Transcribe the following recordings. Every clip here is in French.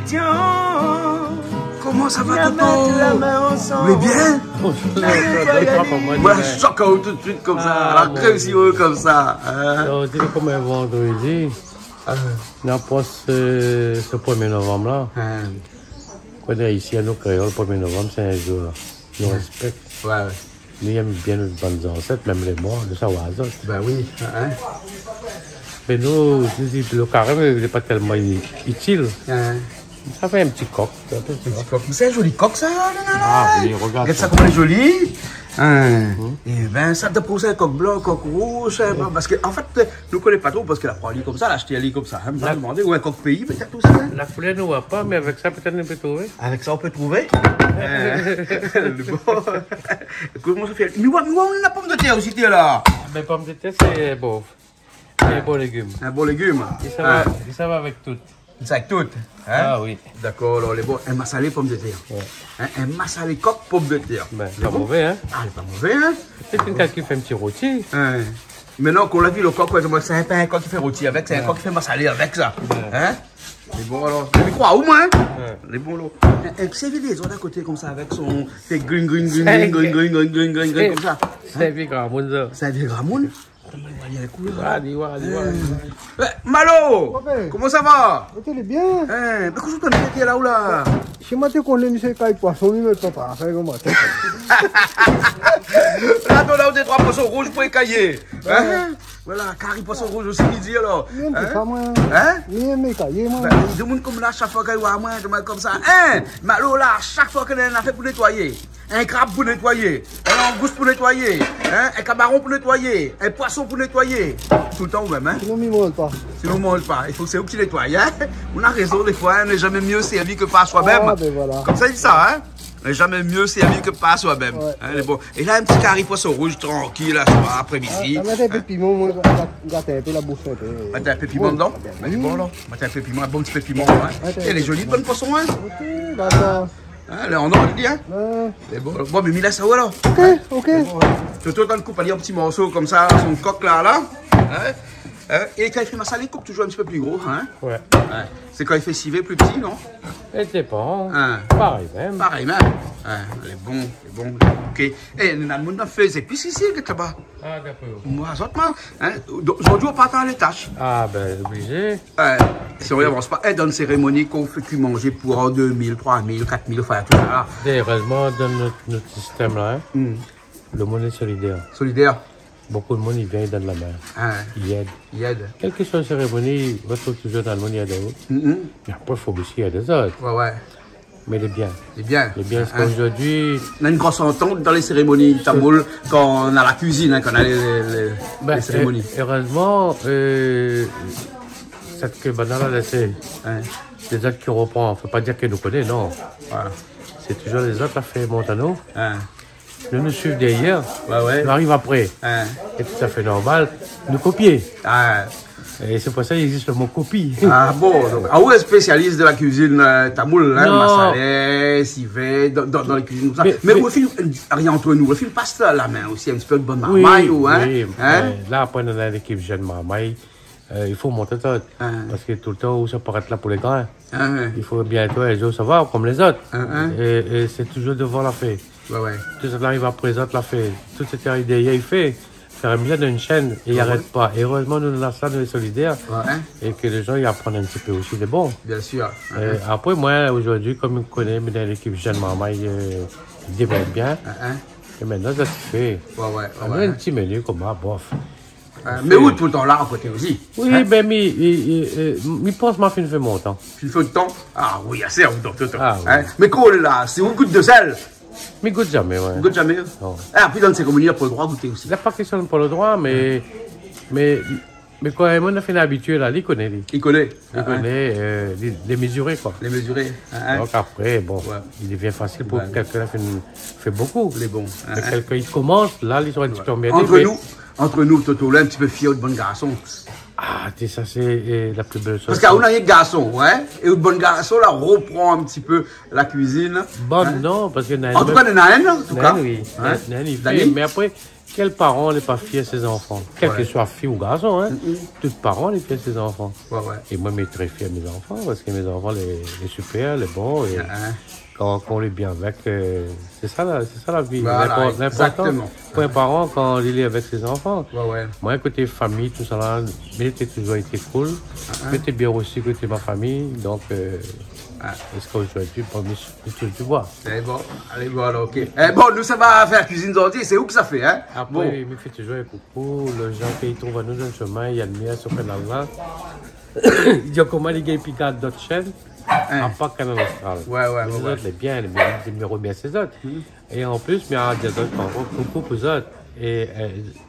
Tiens, Comment ça va, viens mettre la main Toto? ensemble. Vous bien? Moi, je choque tout de suite comme ça. La crème si haut comme ça. Alors, c'est comme un vendredi. On passe ce 1er novembre là. Quand on est ici à nos créoles, le 1er novembre, c'est un jour. Nous respectons. Ouais. Nous aimons bien nos bonnes ancêtres, même les morts, de savoir ça. Ben oui. Mais nous, le carême n'est pas tellement utile. Ça fait un petit coq. C'est un joli coq ça. Ah oui, regarde. Regarde ça comme elle est jolie. Et ben ça te pousse un coq blanc, coq rouge. Parce qu'en fait, nous ne connaissons pas trop parce qu'elle a pris un lit comme ça, elle a acheté un lit comme ça. On m'a demandé, ou un coq pays peut-être tout ça. La couleur ne voit pas, mais avec ça peut-être on peut trouver. Avec ça on peut trouver. Comment ça fait? Mais on a la pomme de terre aussi, là. Mais pomme de terre, c'est beau. C'est un beau légume. Un bon légume. Et ça va avec tout. Ça avec tout. Ah oui. D'accord, alors les bons. Un massalé pomme de terre. Un massalé coq pomme de terre. Ben, pas mauvais, hein? Ah, il est pas mauvais, hein? C'est quelqu'un qui fait un petit rôti. Maintenant qu'on l'a vu, le coq, c'est pas un coq qui fait rôti avec, c'est un coq qui fait massalé avec ça. Hein? Les bons alors. Les croix au moins, hein? Les bons là. C'est les autres à côté comme ça avec son. C'est green comme ça. C'est vieux gramoun, ça. C'est un vieux gramoun? Allez. Malo! Comment ça va? Tu es bien? Mais qu'est-ce que tu as là ou là? Chez moi, tu connais M. Caille Poisson, mais tu pas faire comme moi. Là, on a des 3 poissons rouges pour les cahiers. Voilà, carré poisson rouge aussi midi alors. Bien, c'est ça, moi. Bien, mais cahier, moi. Des gens comme là, chaque fois qu'il y a moi, je comme ça. Malo là, chaque fois qu'il y a un affaire pour nettoyer. Un crabe pour nettoyer, un langouste pour nettoyer, un cabaron pour nettoyer, un poisson pour nettoyer. Tout le temps ou même, hein? Sinon, il ne mange pas. Sinon, on ne mange pas. Il faut que c'est eux qui nettoient, hein? On a raison, des fois, on n'est jamais mieux servi que par soi-même. Ah, ben voilà. Comme ça, il dit ça, hein? On n'est jamais mieux servi que par soi-même. Ouais. Hein, bon. Et là, un petit carré poisson rouge tranquille, là, après-midi. Mettre un peu de piment, moi, gâter un peu la bouffe. Mettez un peu de piment dedans? Mais du bon, là. Mettez un peu de piment, un bon petit peu de piment, hein? Elle est jolie, bonne poisson, hein? Ok, d'accord. Elle est en or, tu dis, hein? C'est bon, mais Mila, ça va, là? Ok. Tout autant de coupe, aller en petits morceaux comme ça, son coq là. Et quand il fait massalé, il coupe toujours un petit peu plus gros, hein? Ouais. C'est quand il fait civet plus petit, non? Elle dépend. Pareil même. Pareil même. Elle est bon, ok. Et nous avons fait des épices ici, là-bas. Ah, d'accord. Moi, aujourd'hui, on part à l'étage. Ah, ben, obligé. Si on n'avance pas, dans une cérémonie qu'on fait que manger pour 2000, 3000, 4000, enfin, tout ça. Heureusement, dans notre système là, le monde est solidaire. Solidaire. Beaucoup de monde, il vient, il donne la main. Il aide. Il aide. Quelle que soit la cérémonie, on retrouve toujours dans le monde, il y a des autres. Mais après, il faut aussi aider les autres. Ouais. Mais les biens. Les biens. Les biens, c'est qu'aujourd'hui. On a une grosse entente dans les cérémonies tamoul quand on a la cuisine, hein, quand on a les cérémonies. Heureusement, cette cabane-là, c'est les autres qui reprend. Il ne faut pas dire qu'ils nous connaissent, non. Voilà. C'est toujours les autres qui ont fait Montano. Nous suivons derrière. Nous arrivons après. C'est tout à fait normal. Nous copier. Et c'est pour ça qu'il existe le mot copie. Ah bon, vous êtes spécialiste de la cuisine tamoul, hein, massalé, civet, dans les cuisines comme ça. Mais vous faites rien entre nous, vous faites pasta la main aussi, un petit peu de bonne marmaille ou hein? Là, après, on a l'équipe jeune marmaille. Il faut monter ça. Parce que tout le temps, ça peut être là pour les grands. Il faut bientôt les autres savoir comme les autres. Et c'est toujours devant la fête. Tout ça arrive à présent la fête. Toute cette idée, il fait. Faire un million d'une chaîne et il n'arrête pas. Et heureusement, nous, là, ça, nous sommes solidaires. Et que les gens, ils apprennent un petit peu aussi les bons. Bien sûr. Après, moi, aujourd'hui, comme je connais, dans l'équipe jeune marmaille, il développe bien. Et maintenant, ça se fait. On a un petit menu comme ça, bof. Mais où tout le temps là, à côté aussi? Oui, ben, mais pense ma fin fait mon temps. Tu fais le temps? Ah oui, assez, tout le temps. Mais quoi là, c'est une goutte de sel? Mais goûte jamais, ouais. Goûte jamais? Puis dans ces communes, il n'y a pas le droit de goûter aussi. Il n'y a pas question pour le droit, mais quand on a fait l'habitude là, il connaît. Il connaît les mesurer, quoi. Les mesurer. Donc après, bon, il devient facile pour quelqu'un qui fait beaucoup. Les bons. Mais quelqu'un qui commence, là, ils sont un petit peu emmerdés. Entre nous, Toto, là, un petit peu fier de bon garçon. Ah, ça, c'est la plus belle chose. Parce qu'on a un garçon, et le bon garçon, là, reprend un petit peu la cuisine. Bon, non, parce que... En tout cas, il y en a un, en tout cas. Oui, il fait, mais après, Quel parent n'est pas fier de ses enfants? Quel que soit fille ou garçon, hein? Tout parent est fier de ses enfants. Et moi, je suis très fier de mes enfants parce que mes enfants, les super, les bons. Et quand on est bien avec, c'est ça la vie. Voilà, l'important pour un parent quand il est avec ses enfants. Moi, côté famille, tout ça là, mais t'es toujours été cool. Mais t'es bien aussi côté ma famille. Donc, est-ce qu'aujourd'hui, tu vois? C'est bon, allez, bon, alors, ok. Bon, nous, ça va faire cuisine d'ordi, c'est où que ça fait, hein? Après, bon. il me fait toujours un coucou, les gens qui trouvent nous dans le chemin, il y a le mien sur le là. Il dit comment les gars picardent d'autres chaînes, à part Canal Austral. Les autres, les numéros bien ces autres. Et en plus, il y a des autres qui font coucou pour eux autres. Et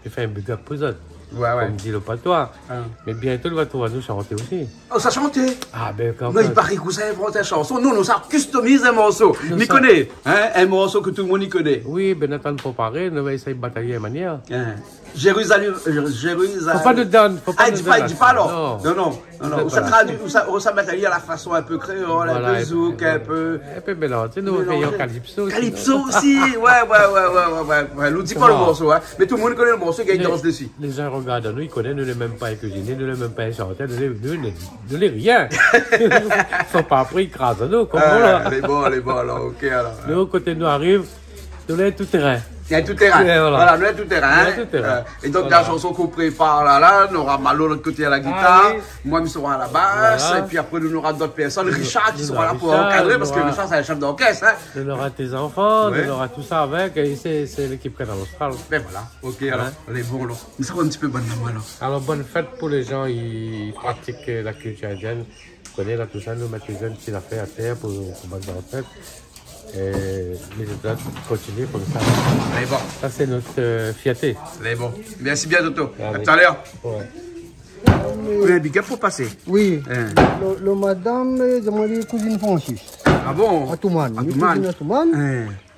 il fait un big up pour eux autres. Comme dit le patois. Mais bientôt, il va trouver nous chanter aussi. Oh, ça chantait? Ah, ben quand même. Il paraît que vous savez prendre une chanson. Nous, ça customise un morceau. Nous connaît, hein? Un morceau que tout le monde y connaît. Oui, ben, Nathan, pour parler, nous allons essayer de batailler de manière. Jérusalem. Faut pas de donne. Dis pas alors. Non. Ça traduit, ça bataille à la façon un peu créole, un peu zouk, un peu. Un peu mélange. Tu sais, nous, on calypso. Calypso aussi. Ouais. Nous dis pas le morceau, hein. Mais tout le monde connaît le morceau, il danse dessus. Les gens regardent nous, ils connaissent, nous ne même pas cuisiner, nous ne même pas chanter, nous ne rien. Ils ne sont pas appris, ils crasent nous, comme là. Les bons, alors, ok, alors. Nous, côté nous arrive, nous avons tout terrain. Il y a tout terrain. Voilà, nous avons tout terrain. Et donc, la chanson qu'on prépare là, nous aura Malo de l'autre côté à la guitare, moi, nous serons à la basse, et puis après, nous aurons d'autres personnes, Richard qui sera là pour encadrer, parce que Richard, c'est un chef d'orchestre. Nous aurons tes enfants, nous aurons tout ça avec, et c'est l'équipe Canal Austral. Ben voilà, ok, alors, les bons, là. Mais ça va un petit peu bonne maman, alors. Alors, bonne fête pour les gens qui pratiquent la culture indienne. Vous connaissez là, tout ça, nous mettons les jeunes qui l'a fait à terre pour battre en tête. Et les autres continuent comme ça. Mais bon. Ça, c'est notre fierté. Mais bon. Merci bien, Toto. À tout à l'heure. Vous avez un big up pour passer? Oui. Le madame, demandé cousine Francis. Ah bon? À Touman. À Touman.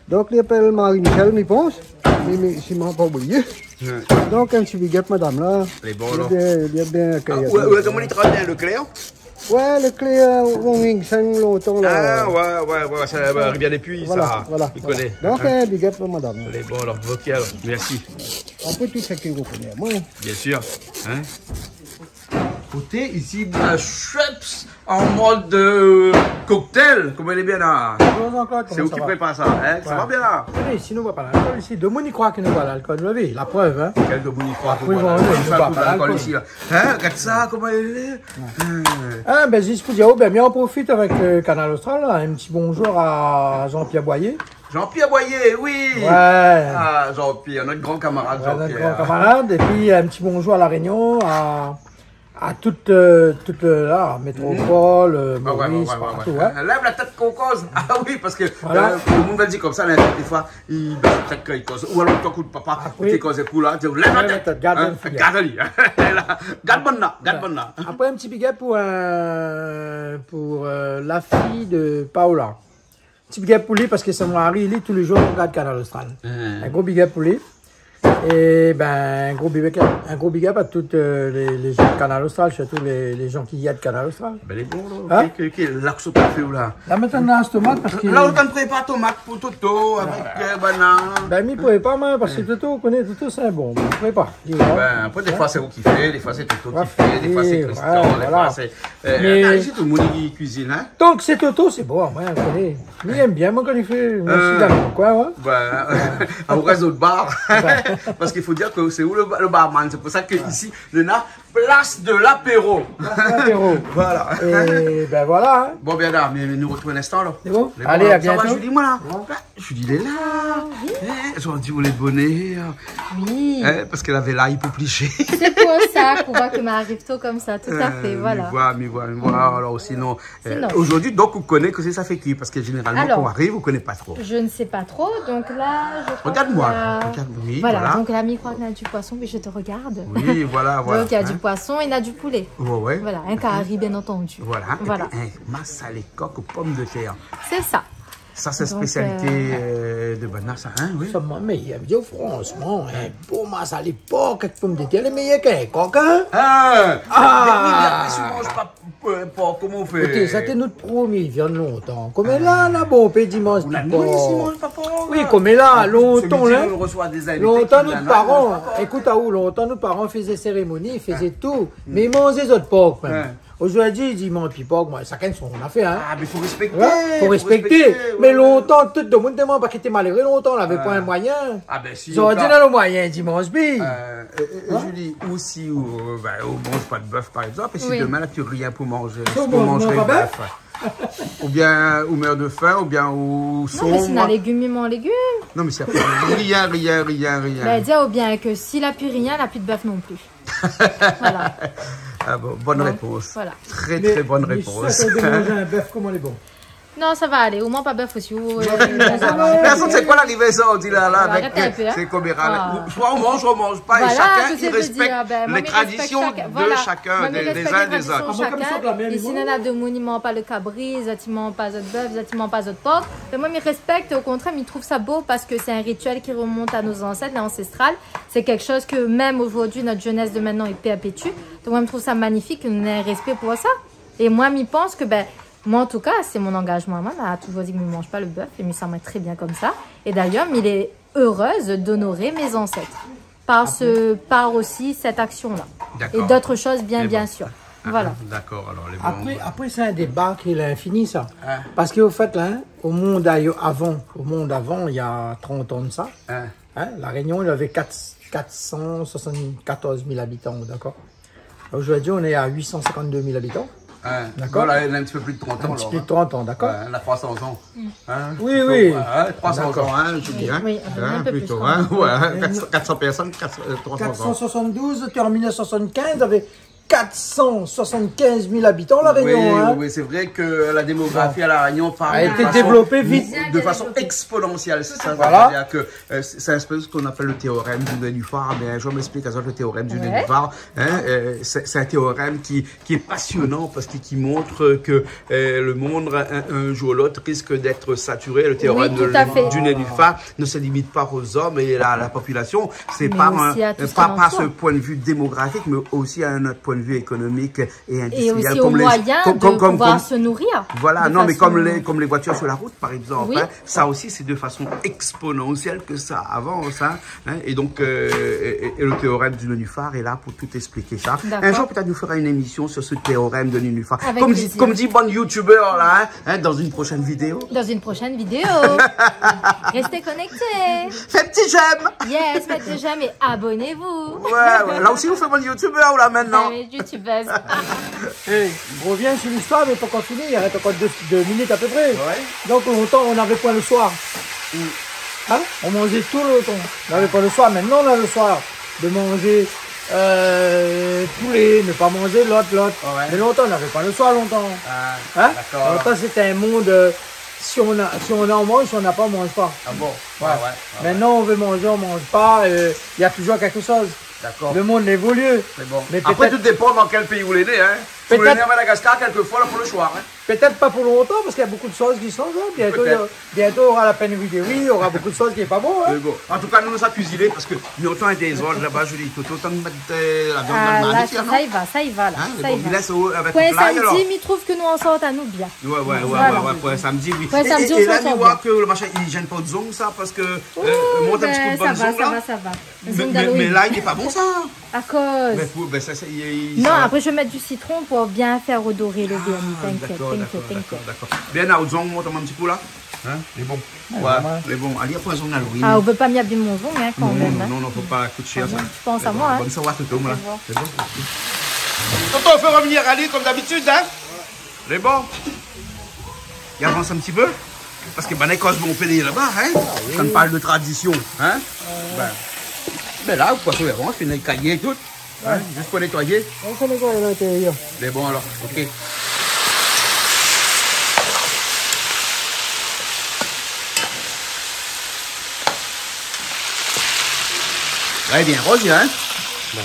Donc, il appelle Marie-Michel, je pense. Mais si je ne pas oublié. Donc, un petit big up, madame, là. Les bons, là. Il a bien accueilli. Comment il travaille le Cléo? Ouais, le Cléo, on 5 longtemps, là. Ah, ouais, ça va bien depuis, ça. Voilà. Il connaît. Donc, un big up, madame. Les bons, alors, ok, alors. Merci. Après, tout ce que vous connaissez, moi. Bien sûr. Hein? Côté ici, Schweppes en mode cocktail, comme elle est bien là. C'est où qui prépare ça, hein? Ça va bien là? Oui, ici nous ne voit pas l'alcool. Ici, deux mounes y croient qu'ils nous voient l'alcool. Vous l'avez, la preuve, hein? Quel de mounes y croient qu'ils nous voient l'alcool ici, là? Hein? Regarde ça, comment elle est? Ah, ben, juste pour dire, oh, ben, bien, on profite avec Canal Austral, là. Un petit bonjour à Jean-Pierre Boyer. Jean-Pierre Boyer, oui! Ouais! Ah, Jean-Pierre, notre grand camarade, Jean-Pierre. Notre grand camarade, et puis un petit bonjour à La Réunion, à toute la métropole, Maurice, partout. Ouais. Lève la tête qu'on cause. Ah oui, parce que le monde va dire comme ça, des fois, il baisse la tête quand il cause. Ou alors, tu écoutes papa, tu causes pour là, tu lève la tête. Garde-le. Garde-bonne là. Après, un petit big up pour la fille de Paola. Un petit big up pour lui parce que c'est mon mari, il lit tous les jours, on regarde Canal Austral. Un gros big up pour lui. Et ben, un gros big up à toutes les gens de Canal Austral, surtout les gens qui y a de Canal Austral. Ben, les bons, là. Là, que ça fait où là? Là, maintenant, c'est tomate parce que. Là, on prépare tomate pour Toto avec banane. Ben, il ne prépare pas, parce que Toto, on connaît Toto, c'est un bon. Il prépare. Ben, après, des fois, c'est vous qui fait, des fois, c'est Toto qui fait, des fois, c'est Christian, des fois, c'est. Ici, tout le monde qui cuisine, hein? Donc, c'est Toto, c'est bon, moi, on connaît. Lui, il aime bien, moi, quand il fait. Merci d'avoir quoi, ouais. Ben, on reste au bar. Parce qu'il faut dire que c'est où le barman. C'est pour ça qu'ici, on a place de l'apéro. Voilà. Et ben voilà. Hein. Bon, bien là, mais nous retrouvons un instant là. C'est bon? Allez, à bientôt. Ça va, Julie, moi là? Julie, il est là. Aujourd'hui, vous les bonnets. Oui. Parce qu'elle avait là, il peut plicher. C'est pour ça qu'on voit que m'arrive tôt comme ça, tout à fait, voilà. Mais voilà. Alors sinon, aujourd'hui, donc, vous connaissez que ça fait qui? Parce que généralement, quand on arrive, vous ne connaissez pas trop. Je ne sais pas trop, donc là, je crois. Regarde-moi. Voilà, donc l'ami croit qu'il y a du poisson, mais je te regarde. Oui, voilà. Donc il y a du poisson et il y a du poulet. Ouais. Voilà, un carré, bien entendu. Voilà. Un masse à les coques aux pommes de terre. C'est ça. Ça, c'est Donc, spécialité de Bernard, ça, hein, oui. Ça m'a meilleur. Je dis franchement, un beau mas à l'époque, avec pomme de terre, les meilleurs qu'un coq, hein? Ah! Mais si on mange pas porc, comment on fait? Écoutez, c'était notre premier, il vient de longtemps. Comme là, là, bon, on dimanche, On a du nous ici, porc. mange pas porc. Oui, comme là, longtemps, Ce là. midi, on reçoit des invités. Longtemps, qui nos viennent, parents, mange pas porc. écoute, à où, longtemps, nos parents faisaient cérémonie, ils faisaient tout. Mais ils mangeaient les autres porcs, même. Ouais. Aujourd'hui, ils disent, mon pipoc, moi, chacun son affaire, hein. Ah, mais il faut respecter. Ouais, faut respecter. ouais, Mais ouais. longtemps, tout le monde demande pas qu'il était malheureux longtemps, on n'avait pas un moyen. Ah, ben si. Ils ont dit, dans le moyen, dimanche, bi. Julie, ou si on mange pas de bœuf, par exemple, et si Oui. demain, là, tu rien pour manger, Non, pour manger non, le pas bœuf. Ou bien, ou meurt de faim, ou bien, ou Non, son. mais c'est un légume, il mange légumes. Non, mais c'est rien. Ben, dire ou bien que s'il a plus rien, il n'a plus de bœuf non plus. Voilà. Ah bon, bonne Non, réponse. voilà. Très bonne réponse. Ça, de manger un bœuf, comment il est bon. Non, ça va aller. Au moins, pas bœuf aussi. Personne, c'est quoi la livraison, on dit là, avec Arrêtez un peu, hein. c'est coméral. Ah. Soit on mange pas, et Voilà, chacun, que il ça veut respecte dire, ben, moi, les mais traditions respecte chacun. de Voilà. chacun, Moi, mais des respecte uns les et des traditions autres. de moi, comme ça, de la même, chacun. Ici, moi. il y en a de monde, ils mangent pas le cabri, les autres, ils mangent pas de bœuf, les autres, ils mangent pas de porc. Mais moi, ils respectent, au contraire, ils trouvent ça beau parce que c'est un rituel qui remonte à nos ancêtres, ancestral. C'est quelque chose que même aujourd'hui, notre jeunesse de maintenant est perpétue. Donc, moi, je trouve ça magnifique qu'on ait un respect pour ça. Et moi, je pense que, ben, moi, en tout cas, c'est mon engagement. Moi, elle a toujours dit que je ne mange pas le bœuf et ça m'a très bien comme ça. Et d'ailleurs, il est heureuse d'honorer mes ancêtres par aussi cette action-là. D'accord. Et d'autres choses, bien bon. sûr. Voilà. D'accord, alors les bons. Après c'est un débat qui est infini, ça. Hein. Parce qu'au fait, là, au monde avant, il y a 30 ans de ça, Hein. La Réunion, il y avait 474 000 habitants, d'accord? Aujourd'hui, on est à 852 000 habitants. D'accord. Voilà, il y a un petit peu plus de 30 ans. Un petit peu de 30 ans, d'accord? On a 300 ans. Hein. Oui, oui. 300 D'accord. ans, hein, je dis. Hein. Oui, un peu plus, plutôt. quand Hein. même. Ouais, 400 personnes, 300 ans. 472, puis en 1975, il y avait 475 000 habitants, la Réunion. Oui, hein. oui, c'est vrai que la démographie à La Réunion A été développée vite. de façon exponentielle. C'est ça, Voilà. c'est-à-dire que c'est un peu ce qu'on appelle le théorème du nénuphar. Mais je m'explique à ça, le théorème du Ouais. nénuphar. Hein, c'est un théorème qui est passionnant parce qu'il montre que le monde, un jour ou l'autre, risque d'être saturé. Le théorème Oui, tout à fait. du nénuphar ne se limite pas aux hommes et à la population. C'est Mais pas aussi à tout ce qui pas l'entoure. ce point de vue démographique, mais aussi à un autre point de vue économique et Et industriel. aussi aux moyens de pouvoir se nourrir. Voilà, de non, mais façon- comme les voitures sur la route, par exemple. Oui. Hein, ça aussi, c'est de façon exponentielle que ça avance. Hein, et donc, et le théorème du nénuphar est là pour tout expliquer ça. D'accord. Un jour, peut-être, nous fera une émission sur ce théorème de nénuphar. Avec plaisir. Comme dit bon youtubeur, là, hein, dans une prochaine vidéo. Dans une prochaine vidéo. Restez connectés. Fais petit j'aime. Yes, mettez j'aime et abonnez-vous. Ouais. Là aussi, vous faites bon youtubeur, là, maintenant. Ah, mais youtubeuse. Hey, je reviens sur l'histoire, mais pas encore fini, il reste encore 2 minutes à peu près. Ouais. Donc longtemps, on n'avait pas le soir. Hein? On mangeait tout le temps. On n'avait pas le soir. Maintenant, on a le soir de manger poulet, ne pas manger l'autre. Ouais. Mais longtemps, on n'avait pas le soir longtemps. Ah, Hein? d'accord. Longtemps, c'était un monde, si on a, on mange, si on n'a pas, on mange pas. Ah bon? Ouais. Ouais. Maintenant, on veut manger, on mange pas. Il y a toujours quelque chose. D'accord. Le monde évolue. C'est bon. Mais Après, peut-être- tout dépend dans quel pays vous l'êtes né. Hein. Vous Peut-être- l'êtes né à Madagascar, quelquefois, là, pour le soir. Hein. Peut-être pas pour longtemps, parce qu'il y a beaucoup de choses qui changent. Hein. Bientôt, Peut-être. bientôt, il y aura la pénurie de riz, il y aura beaucoup de choses qui n'est pas bon. Hein. Mais bon. En tout cas, nous a cuisiné parce que nous autant des ordres là-bas, je dis tout autant de mettre la viande Ah, dans le là, magnifique, non? ça y va, ça y va là. Hein, Ça mais y bon, il va. laisse avec Pour le un fly, alors. samedi, il trouve que nous en sortent à nous bien. Ouais, Voilà. pour un samedi, oui. Pour un samedi, on et là, s'entend nous voit bien. que le machin, il gêne pas de zong, ça, parce que monte un petit coup de Ben, bonne ça va, zong, ça là. va, ça va. Mais là, il n'est pas bon, ça. À cause. Mais pour, ben, ça, Non, ça- après je vais mettre du citron pour bien faire redorer le vernis. T'inquiète, t'inquiète. D'accord. Bien, à zong, monte un petit coup, là. Hein, les bons. Ouais, les bons. Allez, après, zong, là, oui. Ah, on veut pas m'y abîmer mon vent, hein, quand même. hein. Non, faut pas coûter cher, ça. Tu penses à Mais moi, bon, hein. Bonne savoir, tout le monde, là. C'est C'est bon. Quand on fait revenir Ali, comme d'habitude, hein. C'est bon. Il avance un petit peu. Parce que ben, les causes vont péder là-bas, hein. Ça me parle de tradition, hein. Ben là, vous pouvez voir, on fait une cahier et tout. Hein, juste pour nettoyer. On connaît quoi à l'intérieur? Mais bon, alors, ok. Ouais, bien rose, hein. Bon.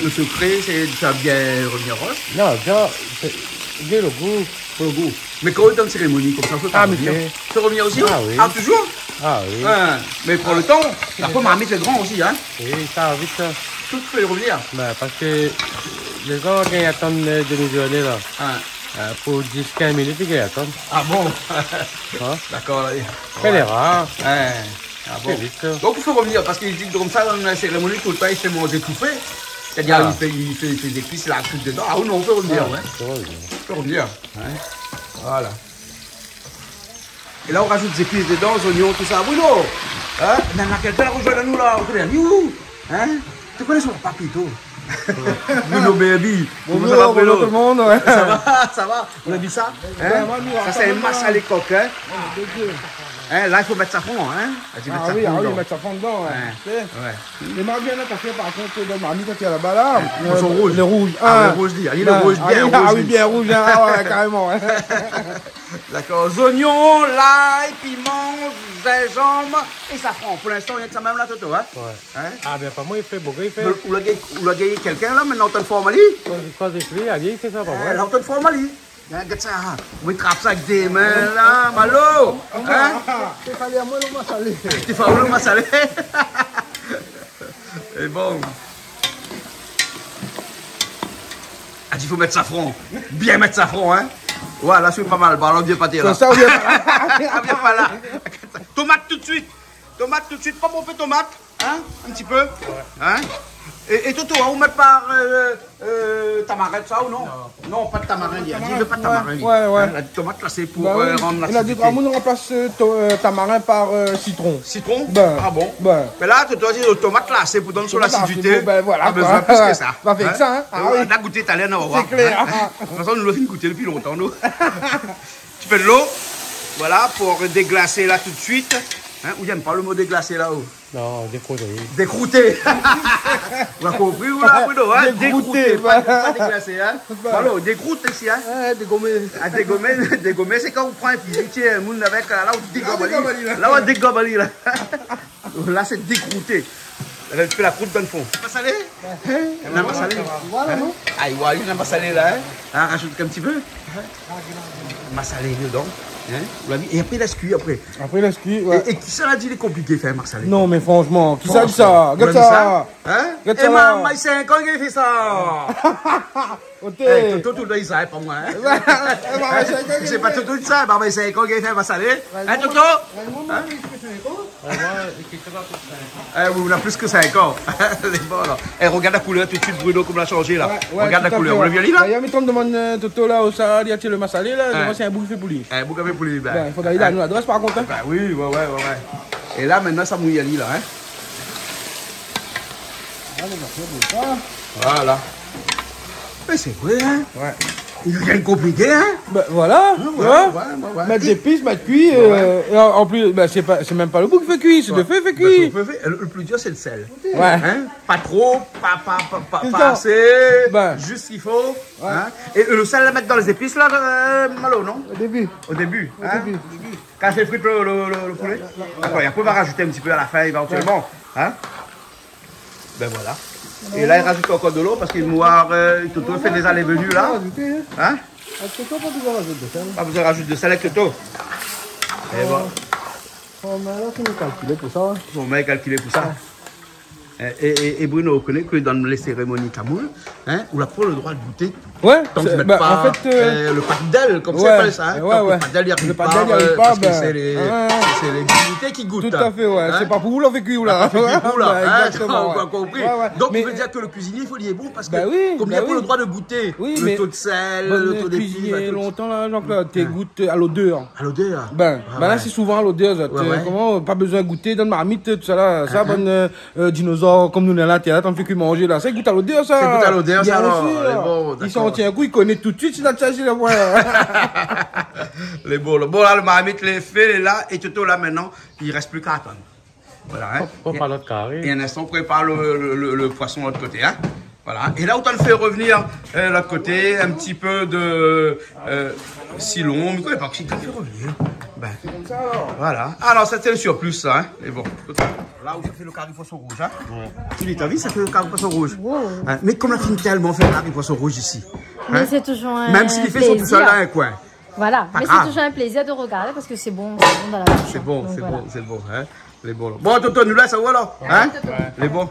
Le secret, c'est de faire bien revenir rose. Non, déjà, j'ai le goût. Pour le goût. Mais quand on est dans une cérémonie comme ça, on peut pas revenir. Tu peux revenir aussi? Ah oui. Ah, toujours? Ah oui. Mais pour le temps, la pomme marmite est grand aussi, hein? Oui, ça va vite. Ça. Tout peut y revenir. Ben, parce que les gens qui attendent demi-journée là. Pour 10-15 minutes, ils attendent. Ah bon? Hein? D'accord. Elle est rare. Ah bon. Vite. Donc il faut revenir parce qu'il dit que comme ça dans la cérémonie tout le temps il fait manger tout fait. C'est-à-dire il fait des épices là tout dedans. Ah oui non on peut revenir ouais. On peut revenir. Ouais. Voilà. Et là on rajoute des épices dedans, des oignons, tout ça. Bruno, hein? Il y en a quelqu'un là rejoint nous là. Hein? Tu connais son papito? Bruno Baby. Bonjour tout le monde. Ouais. Ça va? Vous avez vu ça? Hein? Ça c'est un massalé coq. Hein? Hein, là, il faut mettre safran, hein? Oui, mettre safran dedans. Ouais. Les marmites, là, t'as fait par contre, dans le marmite, quand il y a là-bas, là. Ils sont rouges. Les rouges. Ah, le rouge dit. Allez, le rouge, bien rouge. Ah oui, bien rouge, ah ouais, carrément. D'accord. Oignons, l'ail, piment, gingembre et safran. Pour l'instant, il y a que ça même là, Toto, hein? Ouais. Hein? Ah, bien, pas moi, il fait beaucoup, il fait. Vous l'avez gagné quelqu'un, là, maintenant, on te formali? Quand j'ai fait, il fait ça, pas moi. Là, on te formali. Regarde ça, on trappe ça avec des mains là, malo! Hein? Il fallait à moi le massalé. Tu fais le massalé? Et bon. Ah, il faut mettre safran. Bien mettre safran, hein? Voilà, je suis pas mal. Bon, alors, viens pas dire là. Ça, on vient pas. Viens pas là. Tomate tout de suite. Tomate tout de suite. Pas bon fait tomate. Hein? Un petit peu. Hein? Et Toto, on met par tamarin, ça ou non? Non, pas de tamarin. Il ne veut pas de tamarin. Ouais. La tomate, là, c'est pour rendre la il a dit qu'on remplace tamarin par citron. Citron? Ah bon? Mais là, tu dois dire le tomate, là, c'est pour donner sur l'acidité. Voilà. Pas besoin plus que ça. Pas fait que ça, hein? On a goûté italien, on va voir. C'est clair. De toute façon, nous l'avons goûté depuis longtemps, nous. Tu fais de l'eau, voilà, pour déglacer là tout de suite. Hein, ou j'aime pas le mot déglacer là-haut. Non, décrouter. Décrouter. Vous avez compris ou là, Bruno, hein? Décrouter, pas déglacé, hein? Alors, décroute ici, hein? Dégommer. Ah, dégommer, c'est quand on prend un fusil, tu sais, un monde avec, là, on dégobali. Là, on dégobali, là. Là, c'est décrouter. Elle fait la croûte dans le fond. Pas salé? On n'a pas salé. Voilà, non? Ah, voilà, il n'a pas salé, là, hein? Rajoute un petit peu. Massalé dedans. Hein? Et après, laisse cuire après. Après, laisse cuire, ouais. Et qui ça l'a dit les compliqués faire massalé? Non, mais franchement, qui ça dit ça? Regarde ça. Hein? Regarde Et ça. maman, c'est un con qui fait ça. Toto, tout le temps, ça, pas moi. C'est pas Toto de ça, maman, c'est un con qui fait massalé. Hein, Toto? Oui, on a plus que 5 ans. Bon, là. Et regarde la couleur tout de suite, Bruno, comme l'a changé là. Regarde la couleur. Vous l'avez vu là? Il y a me demande Toto là, au Sahara, il y a le massalé là, c'est un bouc pour lui. Un bouc pour lui. Il faut aller à nous l'adresse par contre. Oui. Et là, maintenant, ça mouille à lui là. Voilà. Mais c'est vrai, hein? Ouais. Il n'y a rien de compliqué, hein? Ben voilà, mettre des épices, mettre cuire. En plus, ben, c'est même pas le bout qui fait cuire, c'est le feu qui fait cuire. Le plus dur, c'est le sel. Ouais. Hein? Pas trop, pas assez, juste ce qu'il faut. Hein? Et le sel, la mettre dans les épices, là, Malo, non? Au début. Au début. Quand c'est frit le poulet? D'accord, et après, on va rajouter un petit peu à la fin, éventuellement. Hein? Ben voilà. Et là, il rajoute encore de l'eau parce qu'il Toto fait des allées-venues là. Hein? Toto, pas besoin de rajouter de sel. Pas besoin de rajouter de sel avec Toto. Et bon. On va calculer pour ça. On va calculer pour ça. Et Bruno, on connaît que dans les cérémonies tamoul, hein, on n'a pas le droit de goûter. Ouais, tant que tu ne mets pas en fait, le padel, comme ça, ça. Hein, le padel, il n'y arrive pas. Parce que c'est les divinités qui goûtent. Tout à fait, ouais. Hein? C'est pas pour vous l'en fait cuire, là. Exactement. compris. Donc, il veut dire que le cuisinier, il faut dire bon, parce que comme il n'y a pas le droit de goûter le taux de sel, le taux d'épices. Longtemps, là, Jean-Claude, tu goûtes à l'odeur. À l'odeur? Là, c'est souvent à l'odeur. Comment, pas besoin de goûter dans le marmite, tout ça, là. Ça, bonne dinosaure, comme nous, là, t'en fais que manger, là. Ça goûte à l'odeur, ça. Ça goûte à l'odeur, ça, alors. Ils s'en tiennent un coup, ils connaissent tout de suite, c'est la tâche, la voix. Les beaux, là, le marmite, les fait, là, et Toto, là, maintenant, il ne reste plus qu'à attendre. Voilà, hein. On prend l'autre carré. Et un instant, on prépare le poisson de l'autre côté, hein. Voilà. Et là, autant le faire revenir de l'autre côté, un petit peu de silon, mais quoi, pas que c'est fait revenir. Comme ça, alors. Voilà. Alors, ça, c'est le surplus, ça, hein. Et bon, là où ça fait le carré poisson rouge, hein. Tu l'as vu, ça fait le carré poisson rouge. Hein? Mais comme la fille tellement fait le carré poisson rouge ici. Mais c'est toujours un même s'il fait son tout seul dans un coin. Voilà, mais c'est toujours un plaisir de regarder parce que c'est bon dans la bouche. C'est bon, c'est bon, hein. Les bons. Bon, Toto, nous laisse, alors, hein? Les bons.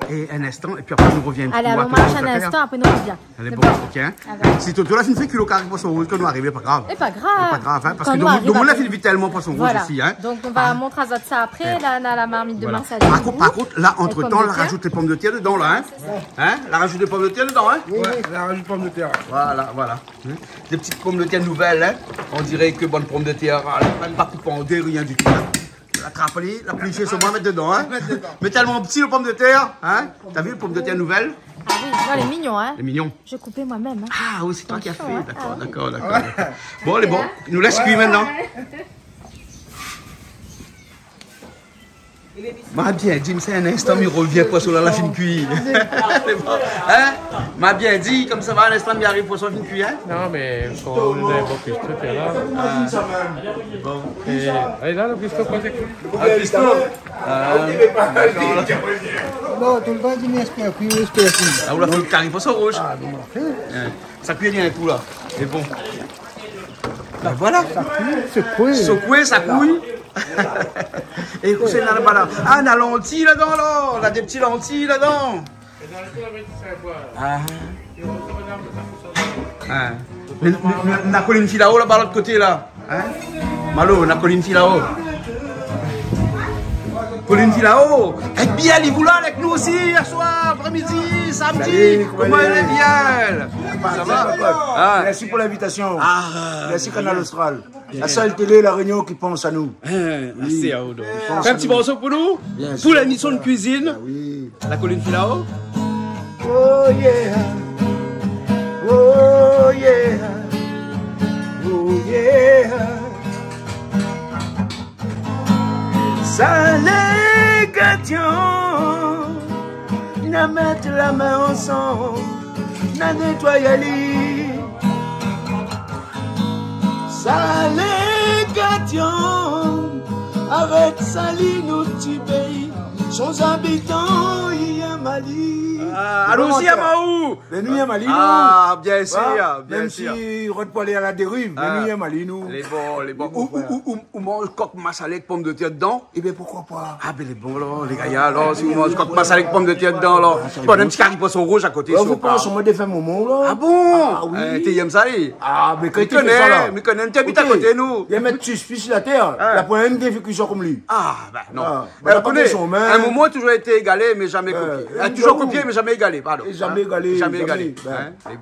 Et un instant, et puis après, nous reviens. Allez, on marche un instant, après nous revient. Allez, bon, ok, hein. Si Toto, là, tu ne fais que le carré poisson rouge, que nous arrivons, pas grave. C'est pas grave. Pas grave, hein, parce que nous, là, il vit tellement poisson rouge ici, hein. Donc, on va montrer à ça après. Là, on a la marmite de Marseille. Par contre, là, entre-temps, on rajoute les pommes de terre dedans, là, hein. Hein? La rajoute des pommes de terre dedans, hein. Ouais, la rajoute pommes de terre. Voilà. Des petites pommes de terre nouvelles, hein. On dirait que bonne pomme de terre, même pas coupée en deux, rien du tout. Attrape-les, la plicher sur moi, mettre dedans, hein. Mais tellement petit, le pomme de terre, hein. T'as vu, le pomme de terre nouvelle? Ah oui, elle est mignon, hein. Elle est mignon. J'ai coupé moi-même, hein. Ah oui, c'est toi qui as fait. D'accord. Bon, elle est bon. Il nous laisse cuire maintenant. Ma bien dit, c'est un instant, il revient poisson là, la fine cuire. Hein? M'a bien dit, comme ça va, un instant, il arrive poisson fine cuire, hein? Non, mais quand on a un bon pisto, t'es là. Allez, là, le pisto, quoi, c'est quoi? Un pisto? Non, tout le temps, il m'espère, puis il espère. Ah, on l'a fait le carré poisson rouge. Ça cuit rien tout là. C'est bon. Ben voilà. Secoué, ça couille. Et c'est là-bas. Ah, on a lentilles là-dedans, là. On a des petits lentilles là-dedans. On a collé une fille là-haut, là-bas, de l'autre côté, là. Malo, on a collé une fille là-haut. Colline dit là-haut, et bien, il est là avec nous aussi hier soir, après-midi, samedi. Comment elle est bien? Ça va? Merci pour l'invitation. Merci Canal Austral. La seule télé, la Réunion qui pense à nous. Merci à vous. Fais un petit morceau pour nous? Pour l'émission de cuisine. La colline dit là-haut. Oh yeah. Oh yeah. Oh yeah. Salégation, n'a mettre la main ensemble, n'a nettoyer lit. Salégation, avec Sali, nos petits pays, sans habitants, il y a Mali. Allons-y à Maou. Les nuits à Mali, ah, bien sûr, bien même sûr. si Rod Poil est à la dérive, les nuits à Mali, nous. Les bons. Ou mange coque massalée avec pommes de terre dedans. Eh bien, pourquoi pas? Ah, ben les bons, là, les gars, là, si vous mangez coque massalée avec pommes de terre dedans, là. Bon, un petit carré poisson rouge à côté. Vous pensez, on m'a défait un moment, là. Ah bon? Ah oui. T'es yem salé? Ah, mais quand Tu tu fais ça, là. connais, tu habites à côté, nous. Il y a mettre suspicieux sur la terre. La première définition comme lui. Ah, ben non. Ben, Attendez, son un moment a toujours été égalé, mais jamais copié. Toujours copié, mais jamais égalé, pardon. Jamais égalé. Jamais égalé.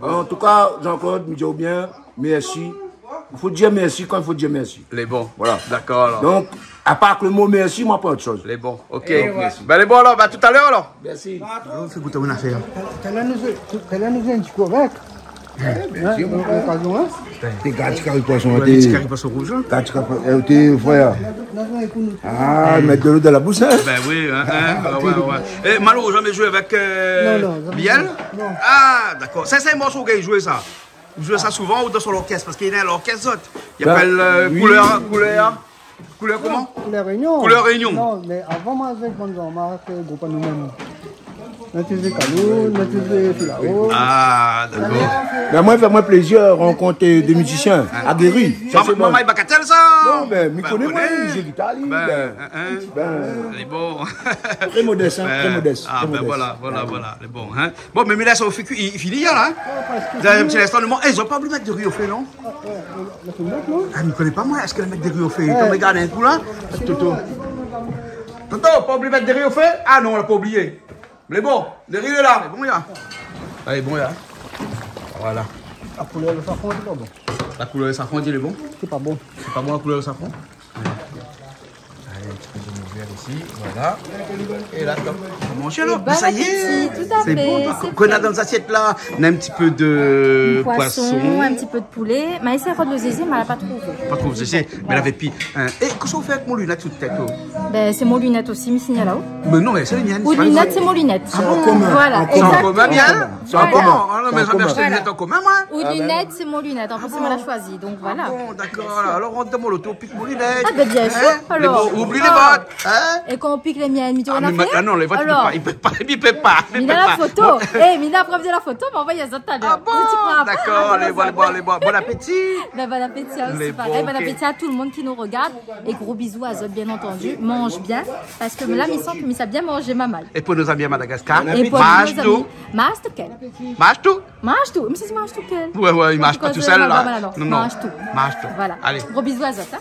En tout cas, Jean-Claude, me dit bien, merci. Il faut dire merci quand il faut dire merci. Les bons. Voilà. D'accord, alors. Donc, à part que le mot merci, moi, pas autre chose. Les bons. Ok. Ben, les bons, alors, ben, tout à l'heure, alors. Merci. On fait goûter une affaire. Quelle année nous tu quoi avec? Bien sûr. T'es gâté carré poisson. Un petit carré poisson rouge. T'es frère. Ah, mettre de l'eau dans la bouche, hein? Ben oui, ouais. Et Malo, jamais joué avec Biel? Non. Ah, d'accord. Ça, c'est un morceau qu'il joue ça. Vous jouez ça souvent ou dans son orchestre? Parce qu'il est à l'orchestre. Il appelle couleur comment? Couleur Réunion. Couleur Réunion. Non, mais avant, moi, avec mon on m'a fait groupe à nous-mêmes. On a fait Calou, on a fait Filao. Ah, d'accord. Ben, moi, fait-moi plaisir de rencontrer des musiciens aguerris. Maman, il bagatelle ça? Non, ben, il connaît moi, il joue guitare. Les bons. Très modeste, hein, très modeste. Ah, ben voilà, les bons. Bon, mais là, ça il finit là. Vous avez un petit instant de moi. Ils ont pas voulu mettre de riz au fait, non? Ah, il ne connaît pas moi. Est-ce qu'elle met des riz au fait? Quand regarde un coup là. Toto, pas oublié de mettre des riz au fait? Ah non, on l'a pas oublié. Mais bon, le riz est là, les bons, ya. Allez, bon, ya. Voilà. La couleur de safran, c'est pas bon. La couleur de safran, il est bon? C'est pas bon. C'est pas bon la couleur de safran? Allez, un petit peu de mouvière ici, voilà. Et là, top. On va manger alors. Bon Ça y est. appétit, tout à C'est fait, bon. c'est Qu'on a fait. dans les assiettes là, on a un petit peu de Poisson, un petit peu de poulet. Mais c'est de zézé, mais elle n'a pas trouvé. Pas trop, je sais, mais elle avait pis. Et qu'est-ce qu'on fait avec mon lunette sous tête? Ben, c'est mon lunette aussi, me signale là-haut. Mais non, mais c'est les miennes. Ou lunette, c'est mon lunette. Voilà, C'est en exactement. commun, bien? C'est en Voilà. commun. Ah non, mais j'avais acheté une lunette en commun, moi. Ou lunette, c'est mon lunette. En plus, c'est moi l'a choisi. Donc voilà. Bon, d'accord. Alors, on demande l'auto, pique mon lunette. Ah, ben bien sûr. Les Alors. bons, oublie les bottes. Hein? Et quand on pique les miennes, on a fait. Ah non, les votes, il peut pas. Il peut pas. Mina la photo. Eh, Mina, preuve de la photo, m'a envoyé ça tout à l'heure. Ah bon? D'accord, allez, bon appétit. Ben, bon appétit aussi, pareil. Bon appétit à tout le monde qui nous regarde. Et gros bisous à Zot, bien entendu. Mange bien. Parce que là, il sent que ça a bien mangé ma mal. Et pour nos amis à Madagascar, mange tout. Mange tout quel? Mange tout? Mange tout. Mais c'est mange tout quel? Ouais, il mange pas tout seul là. Non, mange tout. Mange tout. Voilà. Allez. Gros bisous à Zot, hein.